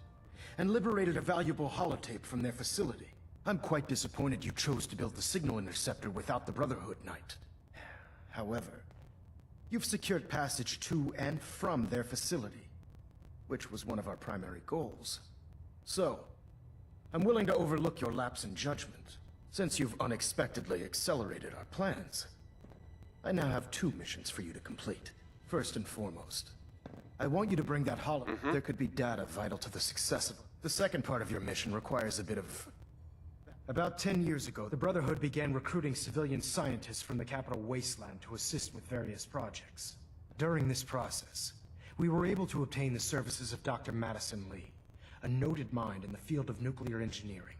and liberated a valuable holotape from their facility. I'm quite disappointed you chose to build the signal interceptor without the Brotherhood, Knight. However, you've secured passage to and from their facility, which was one of our primary goals. So, I'm willing to overlook your lapse in judgment, since you've unexpectedly accelerated our plans. I now have 2 missions for you to complete. First and foremost, I want you to bring that There could be data vital to the success of it. The second part of your mission requires a bit of... About 10 years ago, the Brotherhood began recruiting civilian scientists from the capital wasteland to assist with various projects. During this process, we were able to obtain the services of Dr. Madison Lee, a noted mind in the field of nuclear engineering.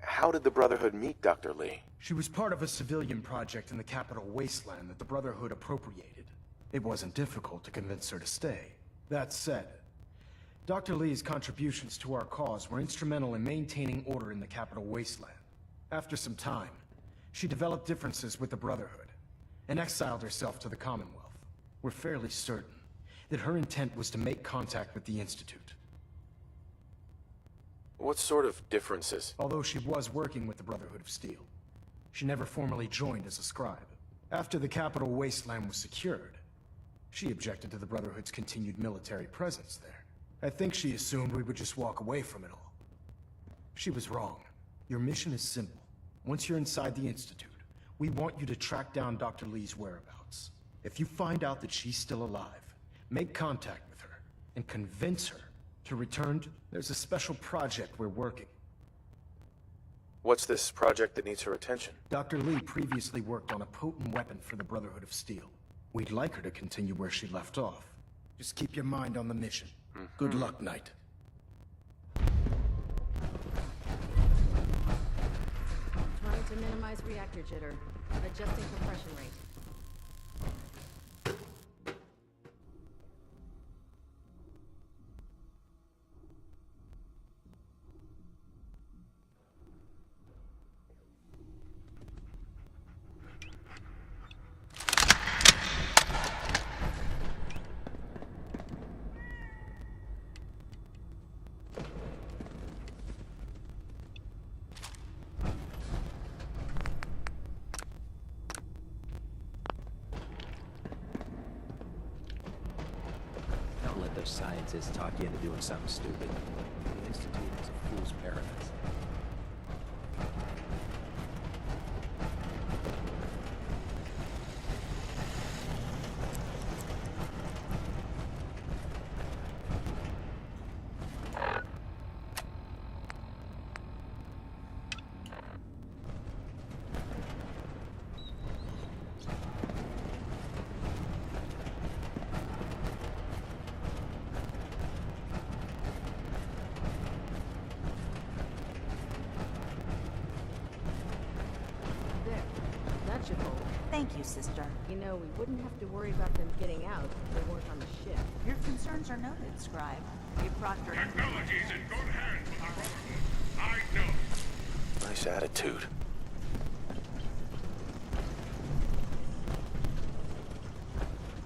How did the Brotherhood meet Dr. Lee? She was part of a civilian project in the capital wasteland that the Brotherhood appropriated. It wasn't difficult to convince her to stay. That said, Dr. Lee's contributions to our cause were instrumental in maintaining order in the capital wasteland. After some time, she developed differences with the Brotherhood and exiled herself to the Commonwealth. We're fairly certain that her intent was to make contact with the Institute. What sort of differences? Although she was working with the Brotherhood of Steel, she never formally joined as a scribe. After the capital wasteland was secured, she objected to the Brotherhood's continued military presence there. I think she assumed we would just walk away from it all. She was wrong. Your mission is simple. Once you're inside the Institute, we want you to track down Dr. Lee's whereabouts. If you find out that she's still alive, make contact with her and convince her to return to... There's a special project we're working. What's this project that needs her attention? Dr. Lee previously worked on a potent weapon for the Brotherhood of Steel. We'd like her to continue where she left off. Just keep your mind on the mission. Good luck, Knight. Trying to minimize reactor jitter. Adjusting compression rate. Don't let those scientists talk you into doing something stupid. The Institute is a fool's paradise. Thank you, sister. You know, we wouldn't have to worry about them getting out if they weren't on the ship. Your concerns are noted, Scribe. You brought your... Technology's in good hands with the Brotherhood. I know. Nice attitude.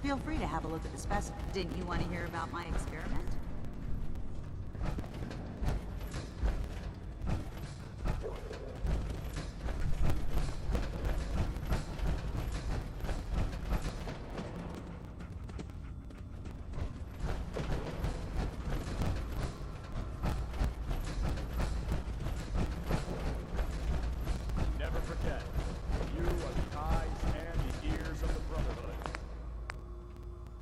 Feel free to have a look at the specimen. Didn't you want to hear about my experiment? Never forget, you are the eyes and the ears of the Brotherhood.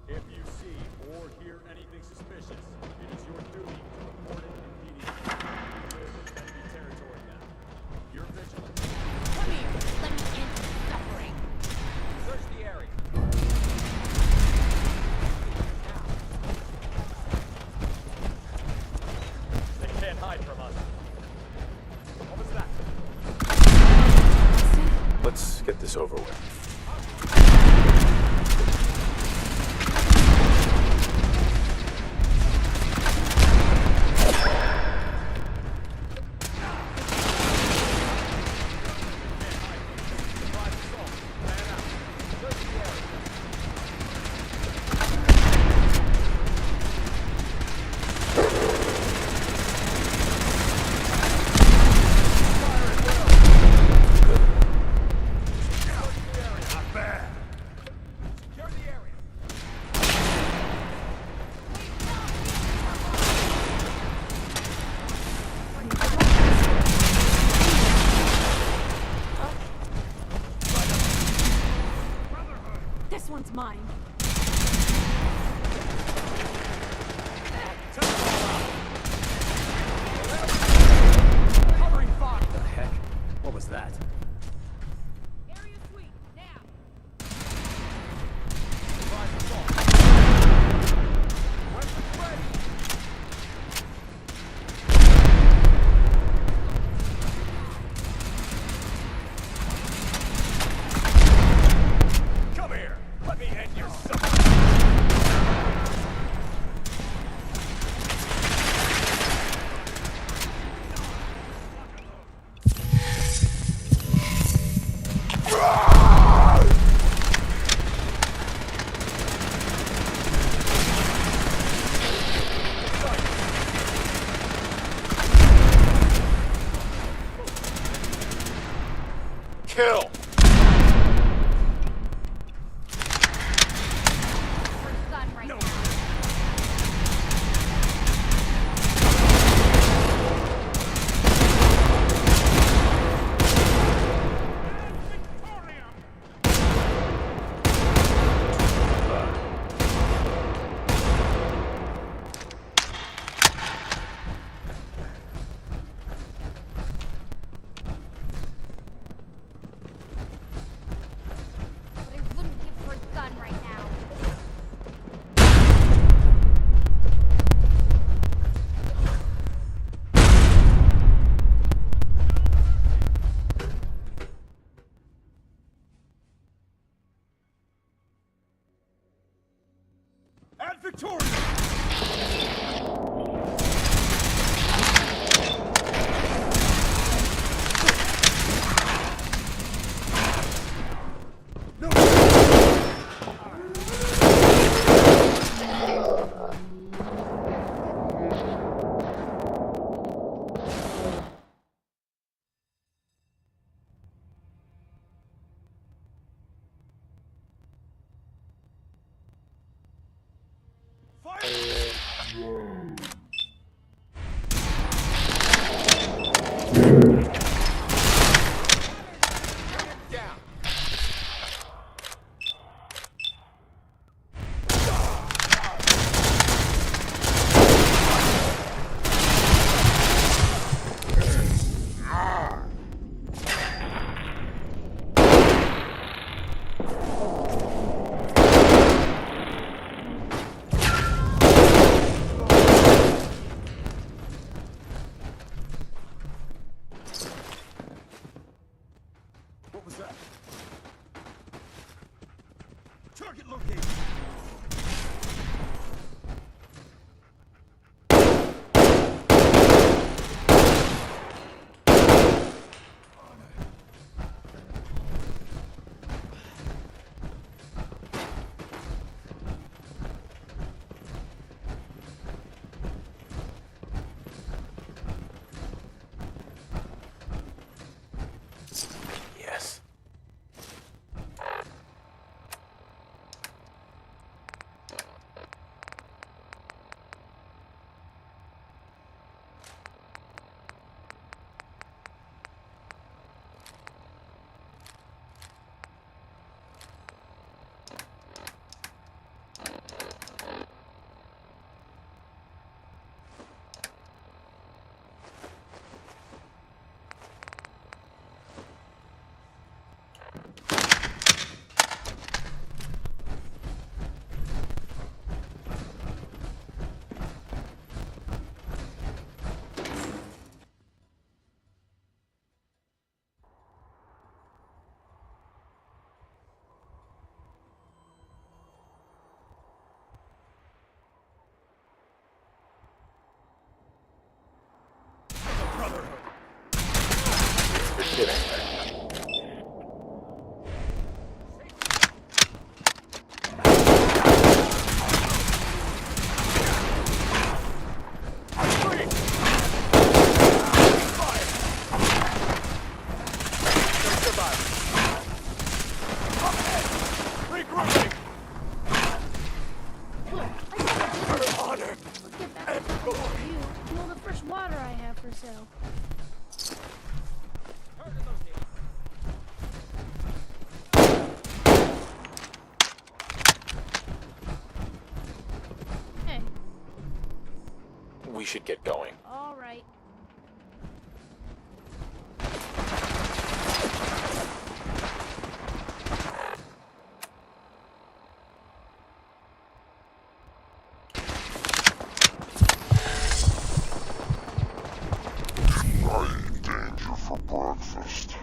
If you see or hear anything suspicious, it is your duty to report it immediately. You live in enemy territory now. You're vigilant. Come here, let me end the suffering. Search the area. They can't hide from us. What was that? Let's get this over with. This one's mine. Covering fire! The heck? What was that? Area sweep, now. Surprise assault. Weapons ready! Come here! Let me end your suffering! Kill! Son right now. water I have for sale. Hey. We should get going. All right. Danger for breakfast.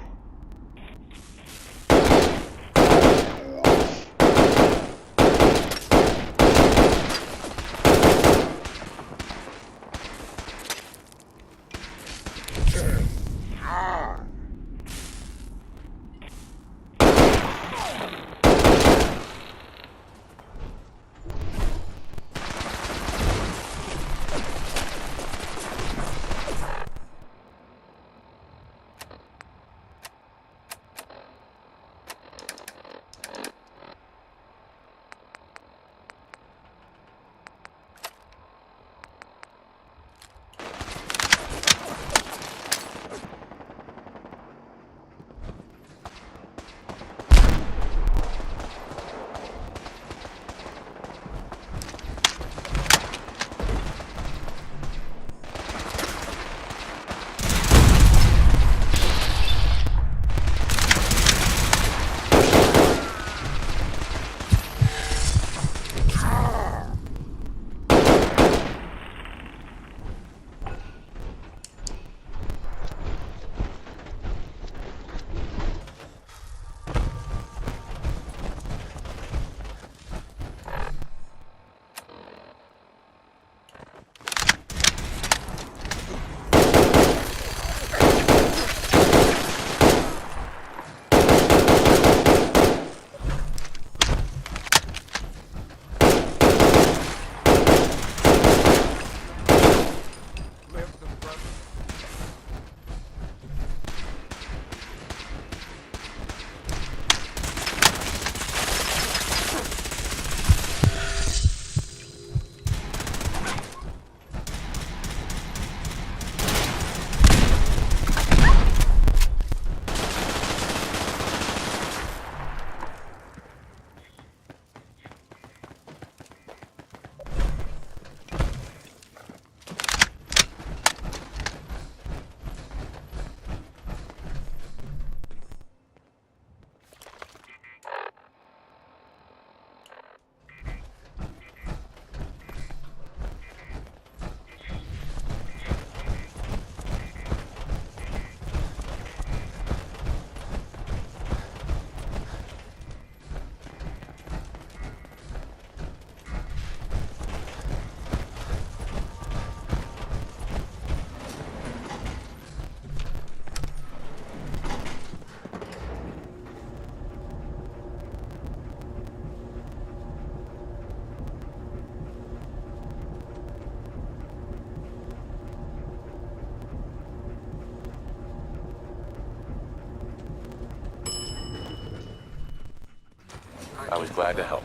I was glad to help.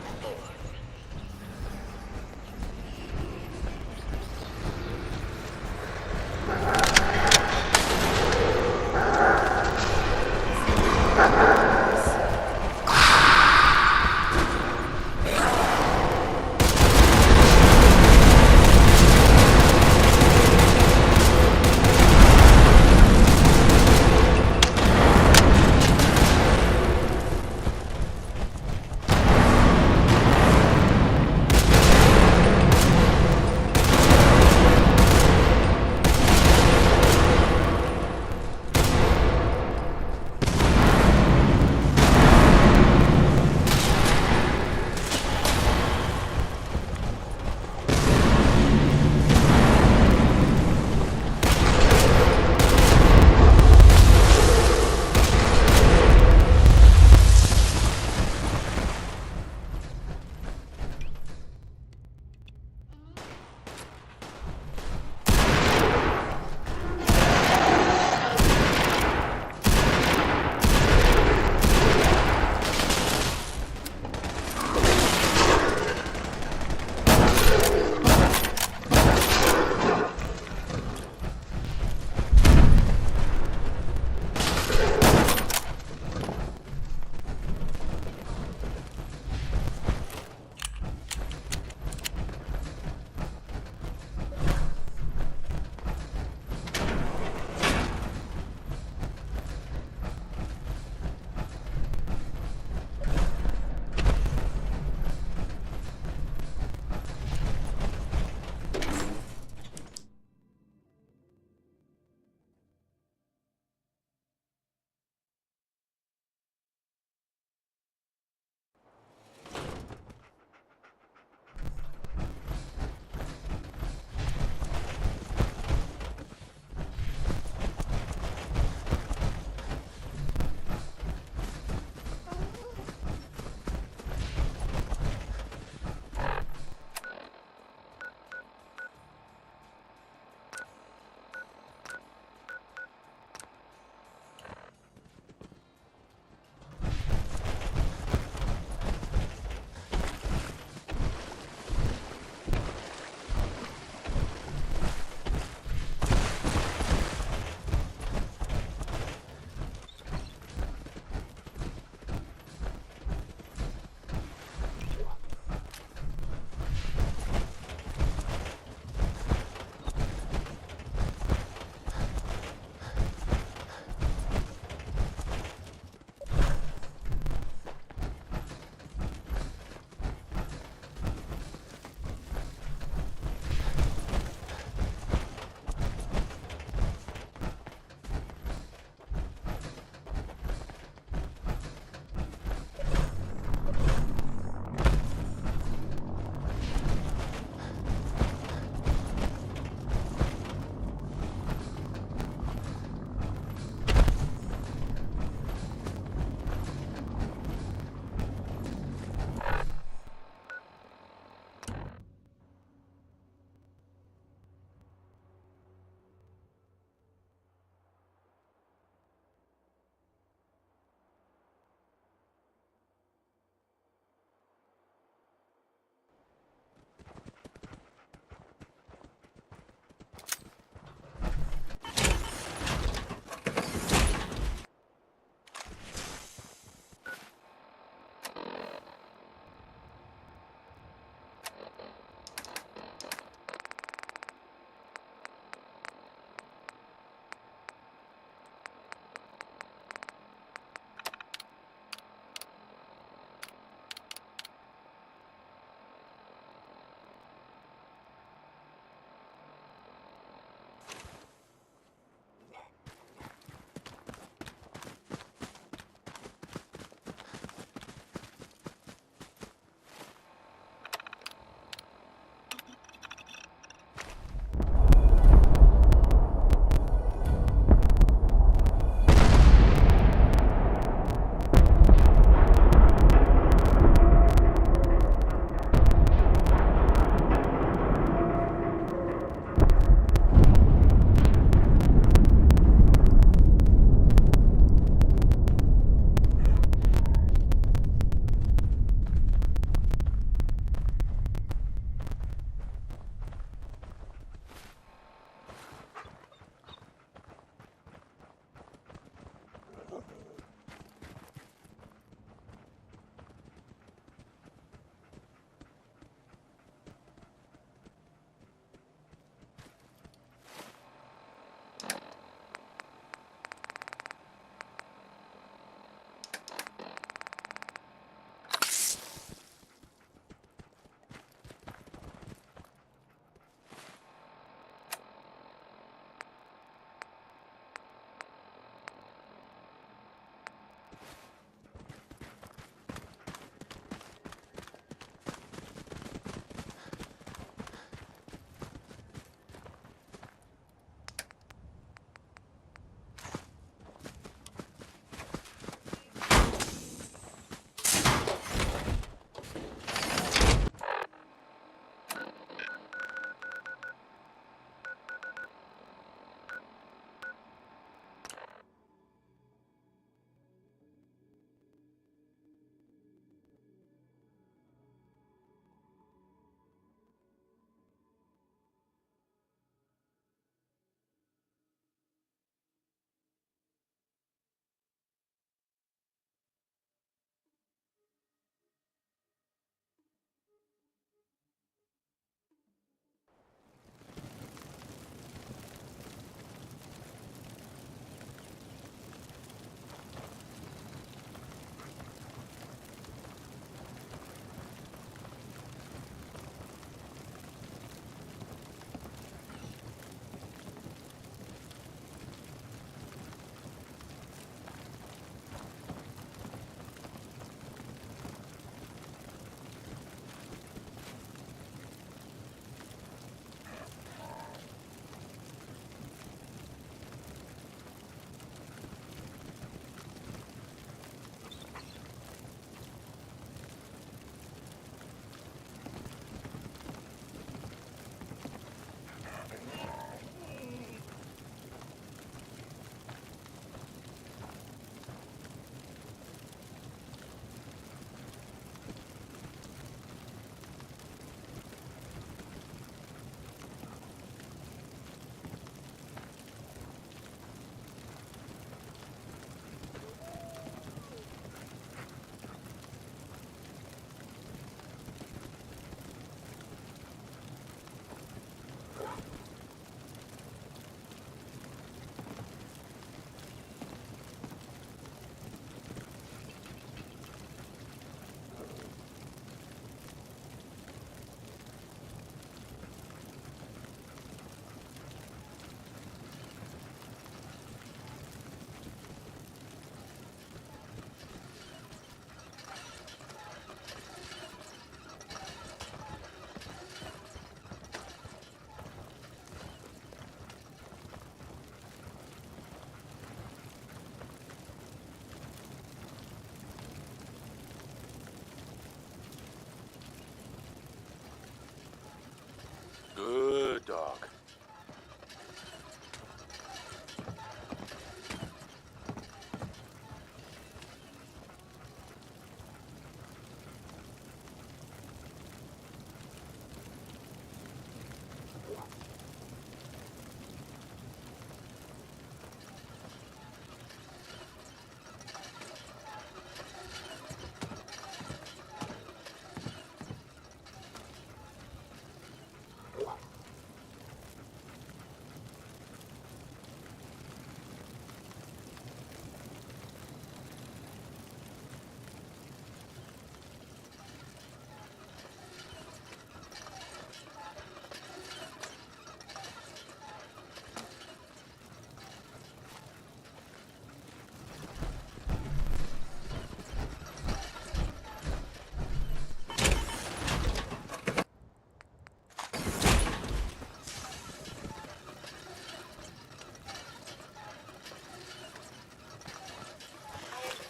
dog.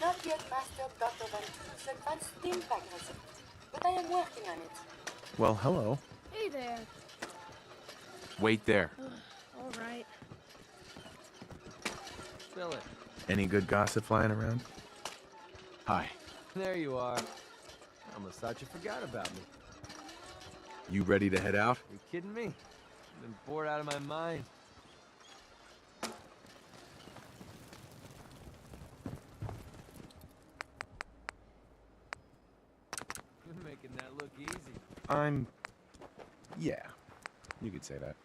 Not yet mastered Dr. Venture's advanced steam pack recipe, but I am working on it. Well, hello. Hey there. Wait there. All right. Spill it. Any good gossip flying around? Hi. There you are. I almost thought you forgot about me. You ready to head out? You kidding me? I've been bored out of my mind. You're making that look easy. Yeah. You could say that.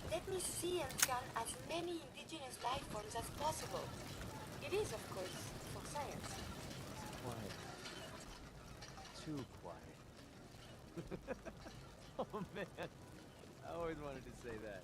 Let me see and scan as many indigenous life forms as possible. It is, of course, for science. Quiet. Too quiet. Oh man, I always wanted to say that.